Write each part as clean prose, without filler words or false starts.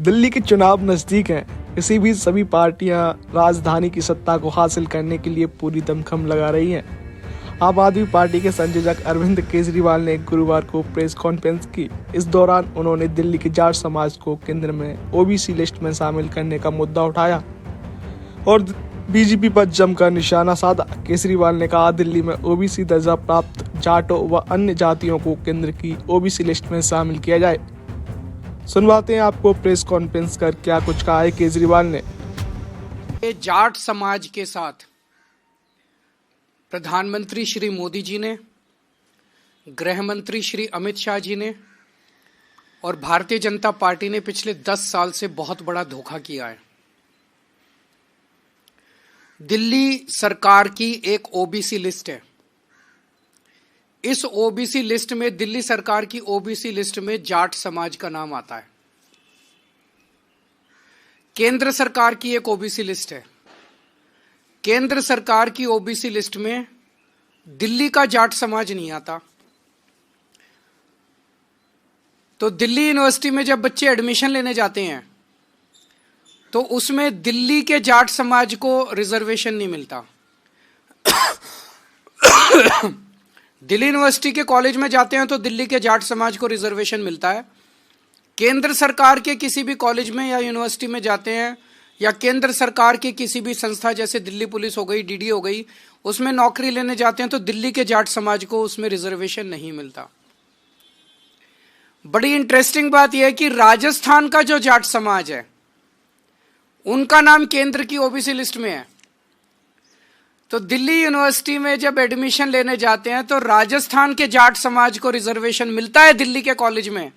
दिल्ली के चुनाव नजदीक हैं। इसी बीच सभी पार्टियां राजधानी की सत्ता को हासिल करने के लिए पूरी दमखम लगा रही हैं। आम आदमी पार्टी के संयोजक अरविंद केजरीवाल ने गुरुवार को प्रेस कॉन्फ्रेंस की। इस दौरान उन्होंने दिल्ली के जाट समाज को केंद्र में ओबीसी लिस्ट में शामिल करने का मुद्दा उठाया और बीजेपी पर जमकर निशाना साधा। केजरीवाल ने कहा, दिल्ली में ओबीसी दर्जा प्राप्त जाटों व अन्य जातियों को केंद्र की ओबीसी लिस्ट में शामिल किया जाए। सुनवाते हैं आपको प्रेस कॉन्फ्रेंस कर क्या कुछ कहा है केजरीवाल ने। जाट समाज के साथ प्रधानमंत्री श्री मोदी जी ने, गृह मंत्री श्री अमित शाह जी ने और भारतीय जनता पार्टी ने पिछले 10 साल से बहुत बड़ा धोखा किया है। दिल्ली सरकार की एक ओबीसी लिस्ट है। इस ओबीसी लिस्ट में, दिल्ली सरकार की ओबीसी लिस्ट में जाट समाज का नाम आता है। केंद्र सरकार की एक ओबीसी लिस्ट है। केंद्र सरकार की ओबीसी लिस्ट में दिल्ली का जाट समाज नहीं आता। तो दिल्ली यूनिवर्सिटी में जब बच्चे एडमिशन लेने जाते हैं तो उसमें दिल्ली के जाट समाज को रिजर्वेशन नहीं मिलता। दिल्ली यूनिवर्सिटी के कॉलेज में जाते हैं तो दिल्ली के जाट समाज को रिजर्वेशन मिलता है। केंद्र सरकार के किसी भी कॉलेज में या यूनिवर्सिटी में जाते हैं या केंद्र सरकार की किसी भी संस्था जैसे दिल्ली पुलिस हो गई, डीडी हो गई, उसमें नौकरी लेने जाते हैं तो दिल्ली के जाट समाज को उसमें रिजर्वेशन नहीं मिलता। बड़ी इंटरेस्टिंग बात यह है कि राजस्थान का जो जाट समाज है उनका नाम केंद्र की ओबीसी लिस्ट में है। तो दिल्ली यूनिवर्सिटी में जब एडमिशन लेने जाते हैं तो राजस्थान के जाट समाज को रिजर्वेशन मिलता है दिल्ली के कॉलेज में।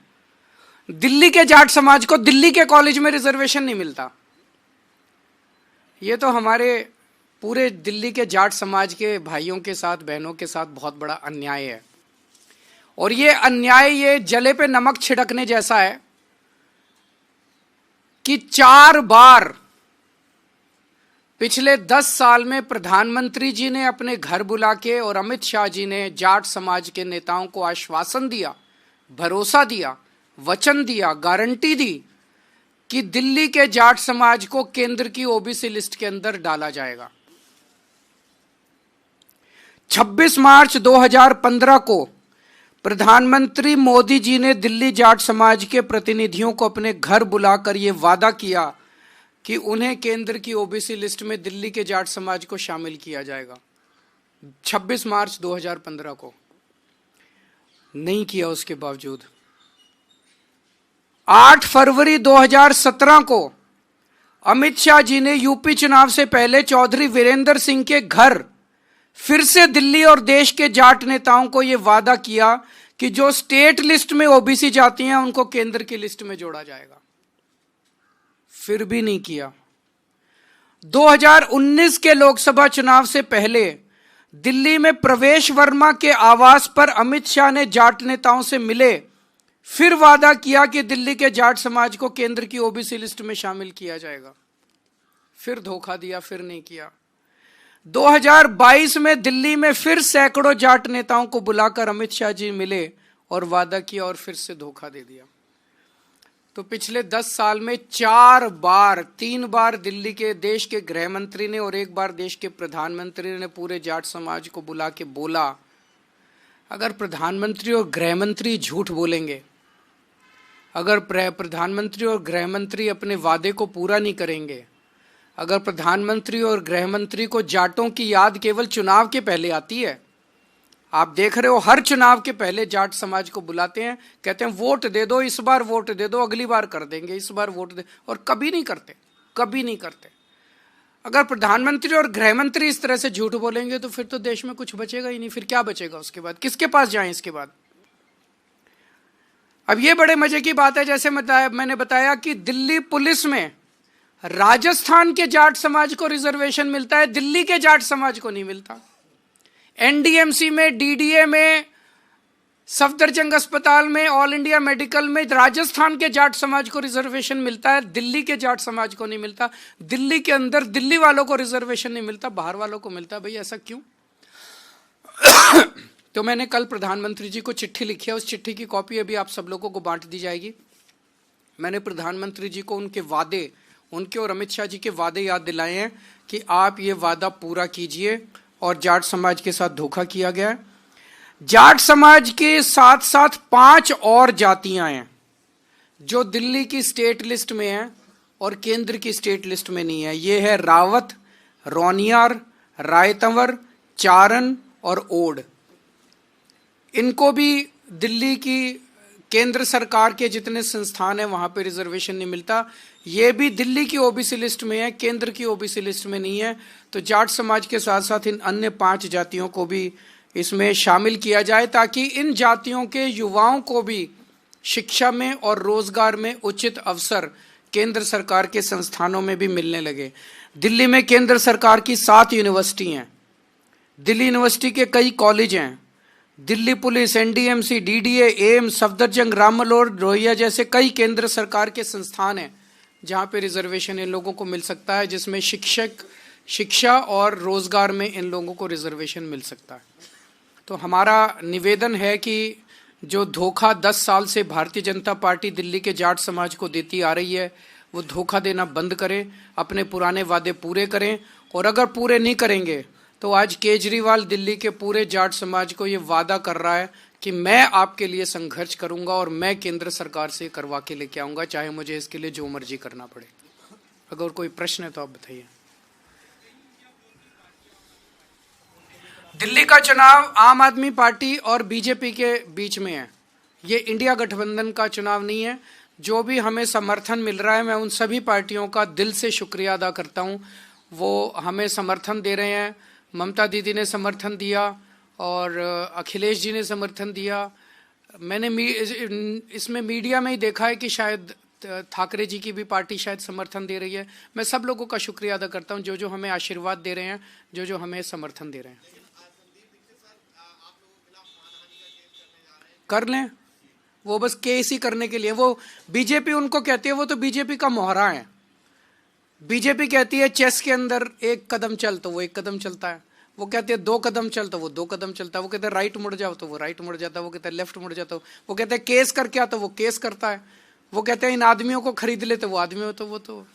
दिल्ली के जाट समाज को दिल्ली के कॉलेज में रिजर्वेशन नहीं मिलता। ये तो हमारे पूरे दिल्ली के जाट समाज के भाइयों के साथ, बहनों के साथ बहुत बड़ा अन्याय है। और ये अन्याय ये जले पे नमक छिड़कने जैसा है कि 4 बार पिछले 10 साल में प्रधानमंत्री जी ने अपने घर बुला के और अमित शाह जी ने जाट समाज के नेताओं को आश्वासन दिया, भरोसा दिया, वचन दिया, गारंटी दी कि दिल्ली के जाट समाज को केंद्र की ओबीसी लिस्ट के अंदर डाला जाएगा। 26 मार्च 2015 को प्रधानमंत्री मोदी जी ने दिल्ली जाट समाज के प्रतिनिधियों को अपने घर बुलाकर यह वादा किया कि उन्हें केंद्र की ओबीसी लिस्ट में दिल्ली के जाट समाज को शामिल किया जाएगा। 26 मार्च 2015 को नहीं किया। उसके बावजूद 8 फरवरी 2017 को अमित शाह जी ने यूपी चुनाव से पहले चौधरी वीरेंद्र सिंह के घर फिर से दिल्ली और देश के जाट नेताओं को यह वादा किया कि जो स्टेट लिस्ट में ओबीसी जाती हैं उनको केंद्र की लिस्ट में जोड़ा जाएगा। फिर भी नहीं किया। 2019 के लोकसभा चुनाव से पहले दिल्ली में प्रवेश वर्मा के आवास पर अमित शाह ने जाट नेताओं से मिले, फिर वादा किया कि दिल्ली के जाट समाज को केंद्र की ओबीसी लिस्ट में शामिल किया जाएगा। फिर धोखा दिया, फिर नहीं किया। 2022 में दिल्ली में फिर सैकड़ों जाट नेताओं को बुलाकर अमित शाह जी मिले और वादा किया और फिर से धोखा दे दिया। तो पिछले 10 साल में 4 बार, 3 बार दिल्ली के देश के गृह मंत्री ने और 1 बार देश के प्रधानमंत्री ने पूरे जाट समाज को बुला के बोला, अगर प्रधानमंत्री और गृह मंत्री झूठ बोलेंगे, अगर प्रधानमंत्री और गृह मंत्री अपने वादे को पूरा नहीं करेंगे, अगर प्रधानमंत्री और गृह मंत्री को जाटों की याद केवल चुनाव के पहले आती है, आप देख रहे हो हर चुनाव के पहले जाट समाज को बुलाते हैं, कहते हैं वोट दे दो, इस बार वोट दे दो, अगली बार कर देंगे, इस बार वोट दे, और कभी नहीं करते, कभी नहीं करते। अगर प्रधानमंत्री और गृह मंत्री इस तरह से झूठ बोलेंगे तो फिर तो देश में कुछ बचेगा ही नहीं। फिर क्या बचेगा उसके बाद? किसके पास जाएं इसके बाद? अब ये बड़े मजे की बात है, जैसे मैंने बताया कि दिल्ली पुलिस में राजस्थान के जाट समाज को रिजर्वेशन मिलता है, दिल्ली के जाट समाज को नहीं मिलता। एनडीएमसी में, डीडीए में, सफदरजंग अस्पताल में, ऑल इंडिया मेडिकल में राजस्थान के जाट समाज को रिजर्वेशन मिलता है, दिल्ली के जाट समाज को नहीं मिलता। दिल्ली के अंदर दिल्ली वालों को रिजर्वेशन नहीं मिलता, बाहर वालों को मिलता। भाई ऐसा क्यों? तो मैंने कल प्रधानमंत्री जी को चिट्ठी लिखी है, उस चिट्ठी की कॉपी अभी आप सब लोगों को बांट दी जाएगी। मैंने प्रधानमंत्री जी को उनके वादे, उनके और अमित शाह जी के वादे याद दिलाए हैं कि आप ये वादा पूरा कीजिए, और जाट समाज के साथ धोखा किया गया है। जाट समाज के साथ साथ 5 और जातियां हैं जो दिल्ली की स्टेट लिस्ट में है और केंद्र की स्टेट लिस्ट में नहीं है। ये है रावत, रोनियार, रायतंवर, चारण और ओड। इनको भी दिल्ली की केंद्र सरकार के जितने संस्थान हैं वहां पे रिजर्वेशन नहीं मिलता। ये भी दिल्ली की ओबीसी लिस्ट में है, केंद्र की ओबीसी लिस्ट में नहीं है। तो जाट समाज के साथ साथ इन अन्य 5 जातियों को भी इसमें शामिल किया जाए, ताकि इन जातियों के युवाओं को भी शिक्षा में और रोजगार में उचित अवसर केंद्र सरकार के संस्थानों में भी मिलने लगे। दिल्ली में केंद्र सरकार की 7 यूनिवर्सिटी हैं, दिल्ली यूनिवर्सिटी के कई कॉलेज हैं, Delhi police, NDMC, DDA, AIIMS, Safdarjung, Ram Manohar Lohia जैसे कई केंद्र सरकार के संस्थान हैं जहां पे रिजर्वेशन इन लोगों को मिल सकता है, जिसमें शिक्षा और रोजगार में इन लोगों को रिजर्वेशन मिल सकता है। तो हमारा निवेदन है कि जो धोखा 10 साल से भारतीय जनता पार्टी दिल्ली के जाट समाज को देती आ रही है, वो धोखा देना बंद करें, अपने पुराने वादे पूरे करें। और अगर पूरे नहीं करेंगे तो आज केजरीवाल दिल्ली के पूरे जाट समाज को ये वादा कर रहा है कि मैं आपके लिए संघर्ष करूंगा और मैं केंद्र सरकार से करवा के लेके आऊंगा, चाहे मुझे इसके लिए जो मर्जी करना पड़े। अगर कोई प्रश्न है तो आप बताइए। दिल्ली का चुनाव आम आदमी पार्टी और बीजेपी के बीच में है, ये इंडिया गठबंधन का चुनाव नहीं है। जो भी हमें समर्थन मिल रहा है, मैं उन सभी पार्टियों का दिल से शुक्रिया अदा करता हूं। वो हमें समर्थन दे रहे हैं। ममता दीदी ने समर्थन दिया और अखिलेश जी ने समर्थन दिया। मैंने इसमें मीडिया में ही देखा है कि शायद ठाकरे जी की भी पार्टी शायद समर्थन दे रही है। मैं सब लोगों का शुक्रिया अदा करता हूं जो जो हमें आशीर्वाद दे रहे हैं, जो जो हमें समर्थन दे रहे हैं। कर लें, वो बस केस ही करने के लिए। वो बीजेपी उनको कहती है, वो तो बीजेपी का मोहरा है। बीजेपी कहती है चेस के अंदर 1 कदम चल तो वो 1 कदम चलता है, वो कहते हैं 2 कदम चल तो वो 2 कदम चलता है, वो कहते हैं राइट मुड़ जाओ तो वो राइट मुड़ जाता है, वो कहते हैं लेफ्ट मुड़ जाता है, वो कहते हैं केस कर क्या तो वो केस करता है, वो कहते हैं इन आदमियों को खरीद ले तो वो आदमी हो तो वो तो।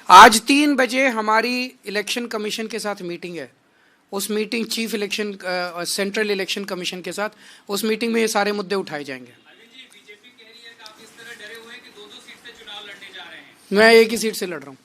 आज 3 बजे हमारी इलेक्शन कमीशन के साथ मीटिंग है। उस meeting chief election central election commission के साथ, उस मीटिंग में ये सारे मुद्दे उठाए जाएंगे। बीजेपी कह रही है कि आप इस तरह डरे हुए हैं कि 2-2 सीट से चुनाव लड़ने जा रहे हैं। मैं एक ही सीट से लड़ रहा हूँ।